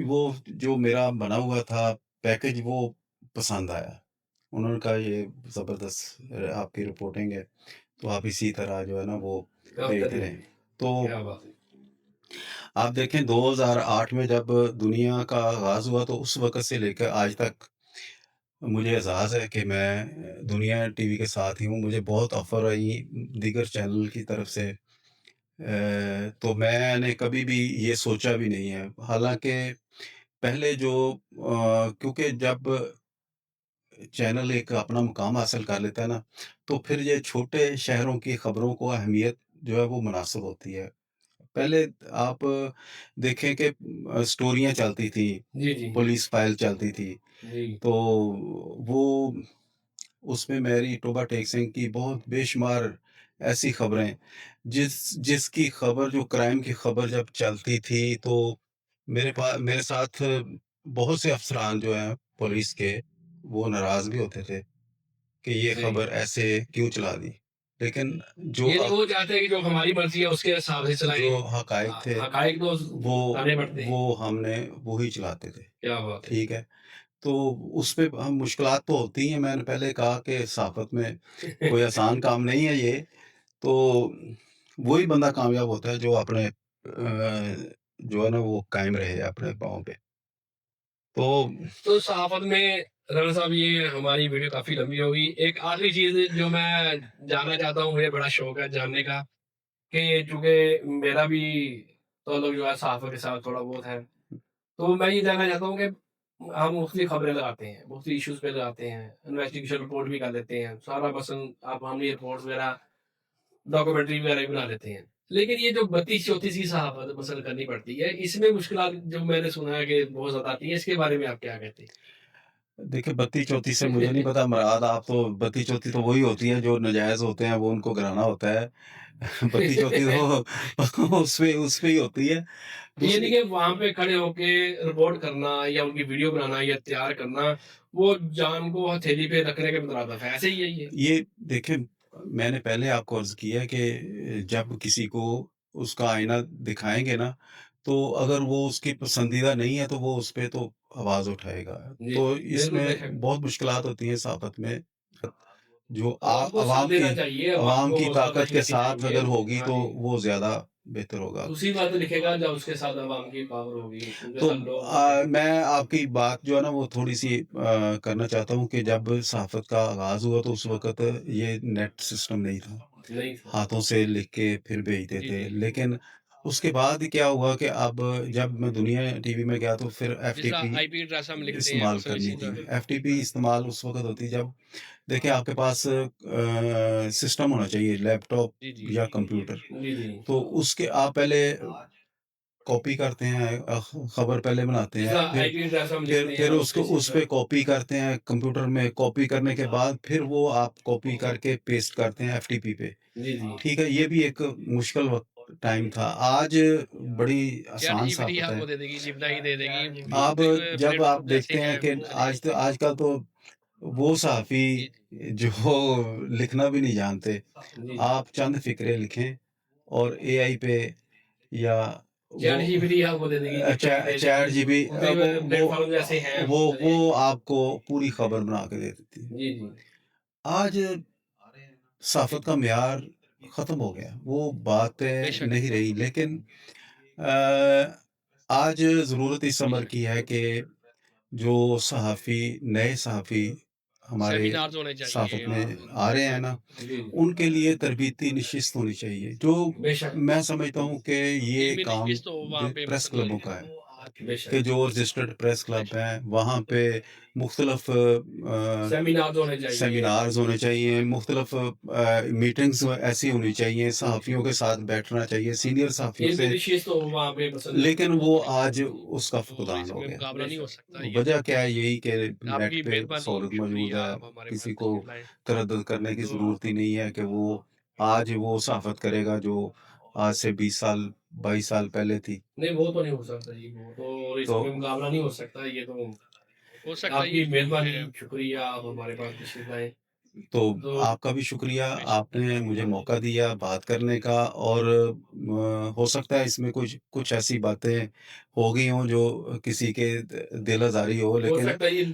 वो जो मेरा बना हुआ था पैकेज वो पसंद आया। उन्होंने कहा ये ज़बरदस्त आपकी रिपोर्टिंग है, तो आप इसी तरह जो है ना वो काम भेजते करते रहें। रहें। तो क्या बात है! आप देखें 2008 में जब दुनिया का आगाज़ हुआ तो उस वक़्त से लेकर आज तक मुझे एहसास है कि मैं दुनिया टीवी के साथ ही हूँ। मुझे बहुत ऑफ़र आई दीगर चैनल की तरफ से। तो मैंने कभी भी ये सोचा भी नहीं है। हालाँकि पहले जो क्योंकि जब चैनल एक अपना मुकाम हासिल कर लेता है ना, तो फिर ये छोटे शहरों की खबरों को अहमियत जो है वो मुनासिब होती है। पहले आप देखें कि स्टोरियाँ चलती थी, जी, जी। पुलिस फाइल चलती थी, जी। तो वो उसमें मैरी टोबा टेक सिंह की बहुत बेशुमार ऐसी खबरें जिसकी खबर जो क्राइम की खबर जब चलती थी, तो मेरे साथ बहुत से अफ़सरान जो हैं पुलिस के, वो नाराज़ भी होते थे कि ये जी। खबर ऐसे क्यों चला दी। लेकिन जो यानी वो चाहते हैं कि जो हमारी मर्ज़ी है उसके हिसाब से चलाएँ। जो हक़ाइक़ थे, हक़ाइक़ तो वो बताने पड़ते हैं। वो हमने वो ही चलाते थे, क्या बात है! ठीक है? तो उसपे हम मुश्किलात तो होती हैं, मैंने पहले कहा कि सहाफ़त में कोई आसान काम नहीं है ये, तो वही बंदा कामयाब होता है जो अपने जो है ना वो कायम रहे अपने पाँव पे। तो तो सहाफ़त में रना साहब ये हमारी वीडियो काफ़ी लंबी हो गई। एक आखिरी चीज़ जो मैं जानना चाहता हूँ, मुझे बड़ा शौक है जानने का कि चूँकि मेरा भी ताल्लुक जो है सहाफ़त के साथ थोड़ा बहुत है। तो मैं ये जानना चाहता हूँ कि हम मुख्तलिफ़ खबरें लगाते हैं, मुख्तलिफ़ इश्यूज़ पे लगाते हैं, इन्वेस्टिगेशन रिपोर्ट भी कर देते हैं, सारा मसलन अब हमने रिपोर्ट्स वगैरह, डॉक्यूमेंट्री वगैरह भी बना लेते हैं। लेकिन ये जो 32-34 की सहाफ़त मसलन करनी पड़ती है, इसमें मुश्किलात जो मैंने सुना है कि बहुत ज़्यादा आती है, इसके बारे में आप क्या कहते हैं? देखिए, बत्ती-चौथी से मुझे नहीं पता मुराद आप तो बत्ती-चौथी तो वही होती है जो नाजायज़ होते हैं, वो उनको गिराना होता है। बत्ती-चौथी तो उसपे ही होती है। यानी दूसरी कि वहाँ पे खड़े होके रिपोर्ट करना या उनकी वीडियो बनाना या तैयार करना, वो जान को हथेली पे रखने के मुतरादिफ है, ऐसे ही है ये? ये देखिए, मैंने पहले आपको अर्ज़ किया कि जब किसी को उसका आईना दिखाएँगे ना, तो अगर वो उसकी पसंदीदा नहीं है, तो वो उसपे तो आवाज़ उठाएगा। जी, तो बिल्कुल बेशक। इसमें बहुत मुश्किलात होती हैं सहाफ़त में। जो आवाम को साथ देना चाहिए, आवाम अवाम को की हौसला ताकत अफ़ज़ाई के करनी साथ चाहिए। अगर होगी, हाँ तो जी, वो ज़्यादा बेहतर होगा। उसी वक़्त लिखेगा जब उसके साथ आवाम की पावर होगी, उनके तो साथ लोग होंगे। मैं आपकी बात जो है ना वो थोड़ी-सी करना चाहता हूँ कि जब सहाफ़त का आगाज़ हुआ तो उस वक़्त ये नेट सिस्टम नहीं था। नहीं था। हाथों से लिख के फिर भेजते जी, थे। जी। लेकिन उसके बाद क्या हुआ कि अब जब मैं दुनिया टीवी में गया तो फिर जिस तरह एफ़टीपी आईपी एड्रेस हम लिखते हैं, इस्तेमाल मसलन करनी इसी थी। तरह। एफ़टीपी इस्तेमाल उस वक़्त होती जब देखिए आपके पास सिस्टम होना चाहिए लैपटॉप जी, जी। या कंप्यूटर। जी, जी। तो उसके आप पहले कॉपी करते हैं खबर पहले बनाते जिस हैं, तरह आईपी एड्रेस हम लिखते हैं, फिर उसके उसको इसी उस पे तरह। कॉपी करते हैं कंप्यूटर में, कॉपी करने के बाद फिर वो आप कॉपी करके पेस्ट करते हैं एफ़टीपी पे, जी, जी। ठीक है? ये भी एक मुश्किल वक़्त टाइम था। आज बड़ी चैट आसान जीपीटी साफ़त है। आपको दे देगी, जिपना ही दे देगी। अब जब आप प्लेटफ़ॉर्म तो ऐसे देखते हैं हैं कि बहुत सारे। आजकल तो वो जी, सहाफ़ी जी। जो लिखना भी नहीं जानते, जी, जी। आप चंद फ़िक्रे लिखें और एआई पे या चैट वो जीपीटी आपको दे देगी, जिपना ही दे चैट देगी। जीपी उनके प्लेटफ़ॉर्म ऐसे हैं बहुत सारे। वो आपको पूरी खबर बना के दे देती है। जी, जी। आज सहाफ़त का मेयार ख़त्म हो गया, वो बातें बेशक। नहीं रही लेकिन अ, आज ज़रूरत इस अमर की है कि जो नए सहाफ़ी हमारे सेमिनार्स होने सहाफ़त चाहिए। में आ रहे हैं ना, जी, जी। उनके लिए तरबीती नशिस्त होनी चाहिए, जो बेशक, मैं समझता हूँ कि ये इल्मी काम नशिस्त तो वहाँ पे प्रेस मसलन क्लबों होनी का है। चाहिए। बेशक, कि जो रजिस्टर्ड प्रेस क्लब हैं, वहाँ पे मुख्तलफ़ सेमिनार्स होने चाहिए। सेमिनार्स होने चाहिए, मुख्तलफ़ मीटिंग्स ऐसी होनी चाहिए, जी, जी। सहाफ़ियों के साथ बैठना चाहिए, सीनियर सहाफ़ियों इल्मी से। नशिस्त तो वहाँ पे मसलन लेकिन वो बहुत होनी आज चाहिए। उसका तो फुक़दान हो इसमें गया। मुकाबला नहीं हो बेशक। सकता, ये वजह तो क्या है यही कि नेट आपकी पे मेहरबानी, सहूलत मौजूद शुक्रिया है, आप हमारे पास किसी को तशरीफ़ लाए। तरद्दुद करने की तो ज़रूरत ही नहीं है कि वो आज वो सहाफ़त करेगा जो आज से 20 साल, 22 साल पहले थी। नहीं, वो तो नहीं हो सकता जी, वो तो तो इसमें मुकाबला नहीं हो सकता, ये तो हो सकता है ये आपकी शुरू है मेहरबानी, शुक्रिया आप हमारे पास तशरीफ़ लाए। तो तो आपका भी शुक्रिया, बेशक, आपने मुझे हाँ जी। मौका दिया बात करने का और हो सकता है इसमें कुछ कुछ ऐसी बातें हो गई हों जो किसी के दिल आज़ारी हो, हो लेकिन सकता है ये